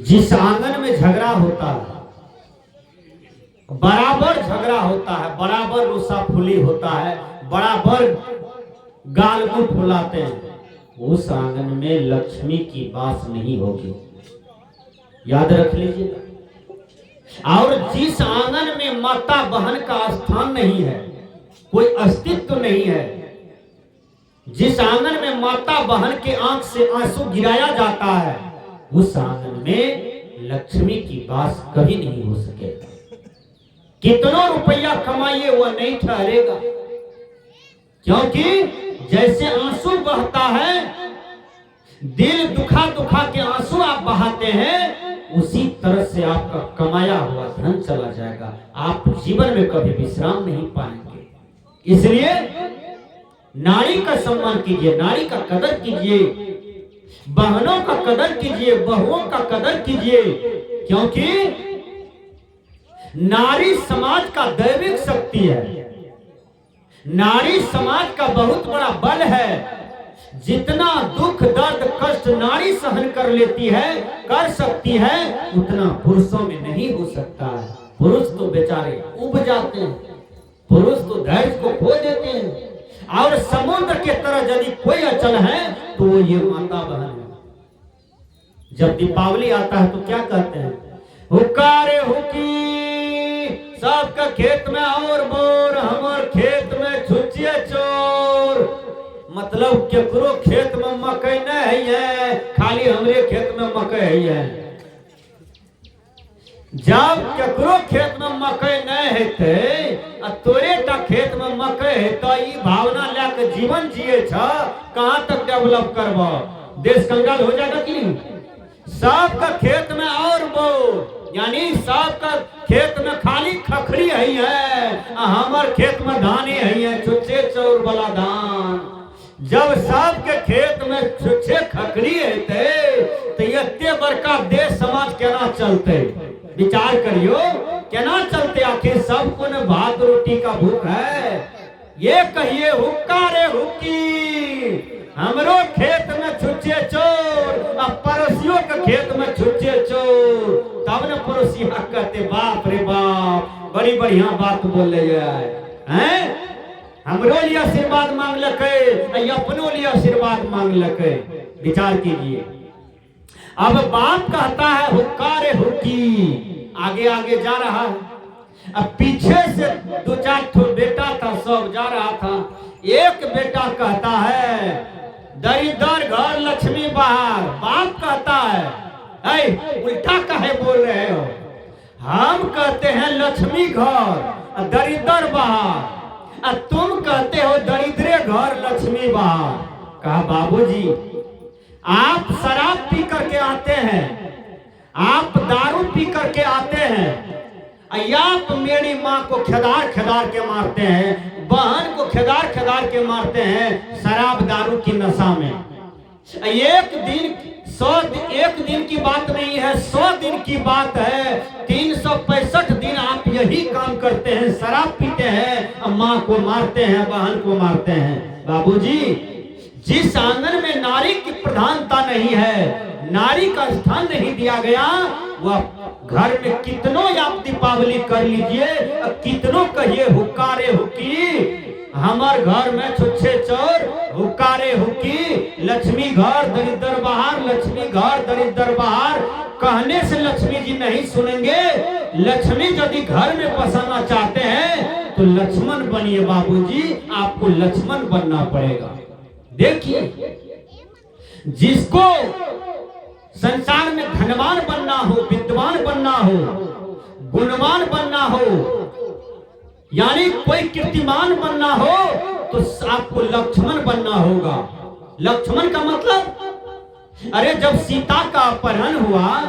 जिस आंगन में झगड़ा होता है, बराबर झगड़ा होता है, बराबर रूसाफुली होता है, बराबर गाल को फुलाते हैं, उस आंगन में लक्ष्मी की वास नहीं होगी, याद रख लीजिएगा। और जिस आंगन में माता बहन का स्थान नहीं है, कोई अस्तित्व नहीं है, जिस आंगन में माता बहन के आंख से आंसू गिराया जाता है, उस आंगन में लक्ष्मी की वास कभी नहीं हो सकेगा। कितना रुपया कमाइए वह नहीं ठहरेगा, क्योंकि जैसे आंसू बहता है, दिल दुखा दुखा के आंसू आप बहाते हैं, उसी तरह से आपका कमाया हुआ धन चला जाएगा, आप जीवन में कभी विश्राम नहीं पाएंगे। इसलिए नारी का सम्मान कीजिए, नारी का कदर कीजिए, बहनों का कदर कीजिए, बहुओं का कदर कीजिए, क्योंकि नारी समाज का दैविक शक्ति है, नारी समाज का बहुत बड़ा बल है। जितना दुख दर्द कष्ट नारी सहन कर लेती है, कर सकती है, उतना पुरुषों में नहीं हो सकता है। पुरुष तो बेचारे उब जाते हैं, पुरुष तो धैर्य को खो देते हैं, और समुद्र के तरह यदि कोई अचल है तो वो ये माता बहन है। जब दीपावली आता है तो क्या कहते हैं, हुक्कारे हुक्की सबका खेत में और बोर, हमार खेत में छुचिए चोर। मतलब केकरो खेत में मकई नहीं है, खाली हमरे खेत में मकई है। जब केकरो खेत में मकई नहीं है, तोरे टा खेत में मकई है, तो ये भावना लेके जीवन जिए छ, कहां तक डेवलप करबो? देश कंगाल हो जाएगा कि नहीं? सबका खेत में और बोर, यानी सबका खेत में खाली खखड़ी है, हमार खेत में धाने है, छुच्छे चौर वाला धान। जब सबके खेत में छुच्छे खखड़ी है, तो इतने बड़का देश समाज केना चलते? विचार करियो, केना चलते? आखिर सबको न भात रोटी का भूख है। ये कहिए हुक्का रे हुक्की, हमरो खेत में छुच्छे चोर, अब पड़ोसियों के खेत में छुच्छे चोर। तब न पड़ोसिया कहते बाप रे बाप, बड़ी बढ़िया बात बोल हैं, हमरो लिए आशीर्वाद मांग लके, अपनो लिए आशीर्वाद मांग लके। विचार कीजिए। अब बाप कहता है हुक्का रे हुक्की, आगे आगे जा रहा है। अब पीछे से दो चार ठो बेटा था, सब जा रहा था। एक बेटा कहता है दरिद्र घर लक्ष्मी बाहर। बाप कहता है उल्टा काहे बोल रहे हो? हम कहते हैं लक्ष्मी घर दरिद्र बाहर, तुम कहते हो दरिद्रे घर लक्ष्मी बाहर। कहा बाबूजी, आप शराब पी करके आते हैं, आप दारू पी करके आते हैं, आप मेरी माँ को खेदार खेदार के मारते हैं, बहन को खेदार खेदार के मारते हैं शराब दारू की नशा में। एक दिन की बात नहीं है, 100 दिन की बात है। 365 दिन आप यही काम करते हैं, शराब पीते हैं, माँ को मारते हैं, बहन को मारते हैं। बाबूजी, जिस आंगन में नारी की प्रधानता नहीं है, नारी का स्थान नहीं दिया गया, वह घर में कितनों आप दीपावली कर लीजिए, कितनों कहिए हुक्कारे हुक्की, हमार घर में छुच्छे चोर, हुक्कारे हुक्की, लक्ष्मी घर दरिद्र बाहर, लक्ष्मी घर दरिद्र बाहर। कहने से लक्ष्मी जी नहीं सुनेंगे। लक्ष्मी यदि घर में बसाना चाहते हैं तो लक्ष्मण बनिए बाबूजी, आपको लक्ष्मण बनना पड़ेगा। देखिए, जिसको संसार में धनवान बनना हो, विद्वान बनना हो, गुणवान बनना हो, यानी कोई कीर्तिमान बनना हो, तो आपको लक्ष्मण बनना होगा। लक्ष्मण का मतलब, अरे जब सीता का अपहरण हुआ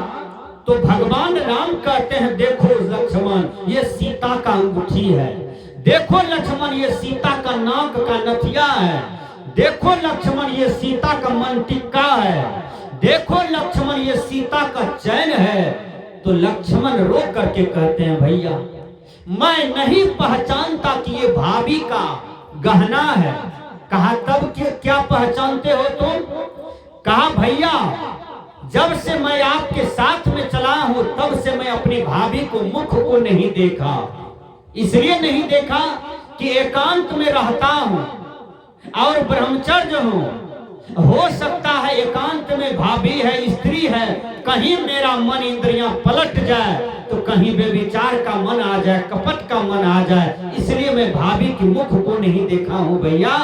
तो भगवान राम कहते हैं देखो लक्ष्मण, ये सीता का अंगूठी है, देखो लक्ष्मण ये सीता का नाक का नथिया है, देखो लक्ष्मण ये सीता का मनटिक्का है, देखो लक्ष्मण ये सीता का चैन है। तो लक्ष्मण रो करके कहते हैं भैया मैं नहीं पहचानता कि ये भाभी का गहना है। कहा तब क्या पहचानते हो तुम? कहा भैया जब से मैं आपके साथ में हूं तब से मैं अपनी भाभी को मुख को नहीं देखा। इसलिए नहीं देखा कि एकांत में रहता हूं और ब्रह्मचर्य हूं। हो सकता है एकांत में भाभी है, स्त्री है, कहीं मेरा मन इंद्रियां पलट जाए तो कहीं बेविचार का मन आ जाए, कपट का मन आ जाए, इसलिए मैं भाभी की मुख को नहीं देखा हूं। भैया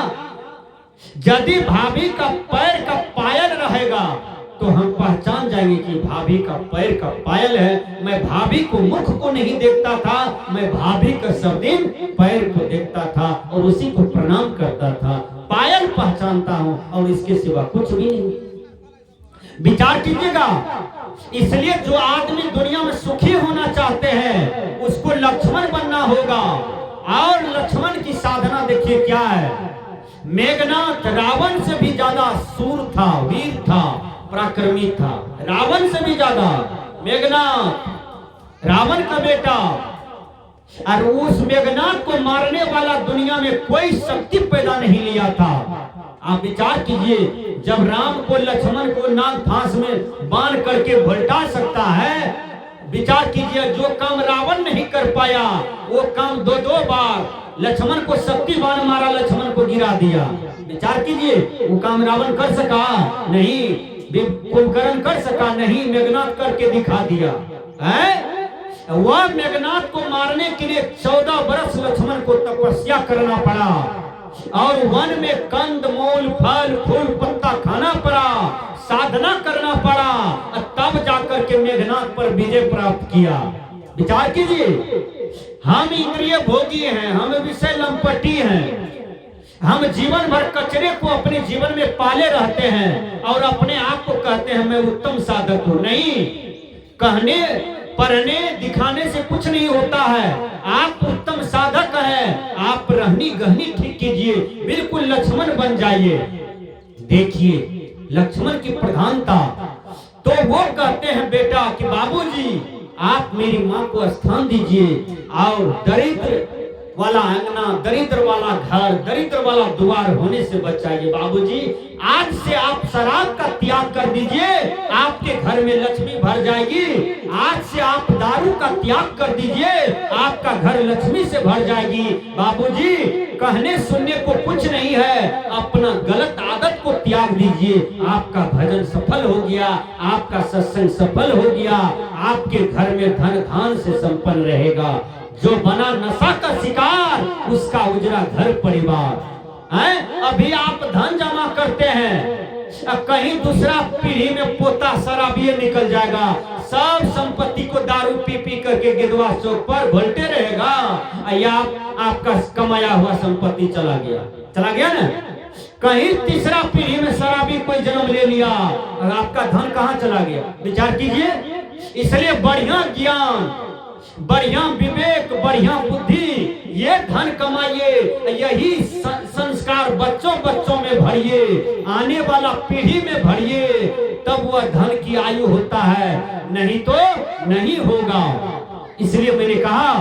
यदि भाभी का पैर का पायल रहेगा तो हम पहचान जाएंगे कि भाभी का पैर का पायल है। मैं भाभी को मुख को नहीं देखता था, मैं भाभी का सब दिन पैर को देखता था और उसी को प्रणाम करता था। पायल पहचानता हूं और इसके सिवा कुछ भी नहीं। विचार कीजिएगा। इसलिए जो आदमी दुनिया में सुखी होना चाहते हैं उसको लक्ष्मण बनना होगा। और लक्ष्मण की साधना देखिए क्या है। मेघनाथ रावण से भी ज्यादा सूर था, वीर था, पराक्रमी था। रावण से भी ज्यादा मेघनाथ, रावण का बेटा। और उस मेघनाथ को मारने वाला दुनिया में कोई शक्ति पैदा नहीं लिया था। आप विचार कीजिए, जब राम को लक्ष्मण को नाग फांस में बांध करके भुलटा सकता है, विचार कीजिए जो काम रावण नहीं कर पाया वो काम दो बार लक्ष्मण को शक्ति बाण मारा, लक्ष्मण को गिरा दिया। विचार कीजिए, वो काम रावण कर सका नहीं, कुंभकर्ण कर सका नहीं, मेघनाथ करके दिखा दिया है। वह मेघनाथ को मारने के लिए 14 वर्ष लक्ष्मण को तपस्या करना पड़ा और वन में कंद मूल फल फूल पत्ता खाना पड़ा, साधना करना पड़ा, तब जाकर के मेघनाथ पर विजय प्राप्त किया। विचार कीजिए, हम इंद्रिय भोगी हैं, हम विषय लंपटी हैं, हम जीवन भर कचरे को अपने जीवन में पाले रहते हैं और अपने आप को कहते हैं मैं उत्तम साधक हूं। नहीं, कहने पढ़ने दिखाने से कुछ नहीं होता है। आप उत्तम साधक हैं, आप रहनी गहनी ठीक कीजिए, बिल्कुल लक्ष्मण बन जाइए। देखिए लक्ष्मण की प्रधानता। तो वो कहते हैं बेटा कि बाबूजी आप मेरी माँ को स्थान दीजिए और दरिद्र वाला अंगना, दरिद्र वाला घर, दरिद्र वाला द्वार होने से बचाइए। बाबूजी आज से आप शराब का त्याग कर दीजिए, आपके घर में लक्ष्मी भर जाएगी। आज से आप दारू का त्याग कर दीजिए, आपका घर लक्ष्मी से भर जाएगी। बाबूजी कहने सुनने को कुछ नहीं है, अपना गलत आदत को त्याग दीजिए, आपका भजन सफल हो गया, आपका सत्संग सफल हो गया, आपके घर में धन धान से संपन्न रहेगा। जो बना नशा का शिकार उसका उजरा घर परिवार है। अभी आप धन जमा करते हैं, कहीं दूसरा पीढ़ी में पोता शराबिये निकल जाएगा, सब संपत्ति को दारू पी पी करके गिदवा चौक पर घोलते रहेगा, या आपका कमाया हुआ संपत्ति चला गया ना। कहीं तीसरा पीढ़ी में शराबी कोई जन्म ले लिया और आपका धन कहाँ चला गया। विचार कीजिए। इसलिए बढ़िया ज्ञान, बढ़िया विवेक, बढ़िया बुद्धि, ये धन कमाइए, यही संस्कार बच्चों में भरिए, आने वाला पीढ़ी में भरिए, तब वह धन की आयु होता है, नहीं तो नहीं होगा। इसलिए मैंने कहा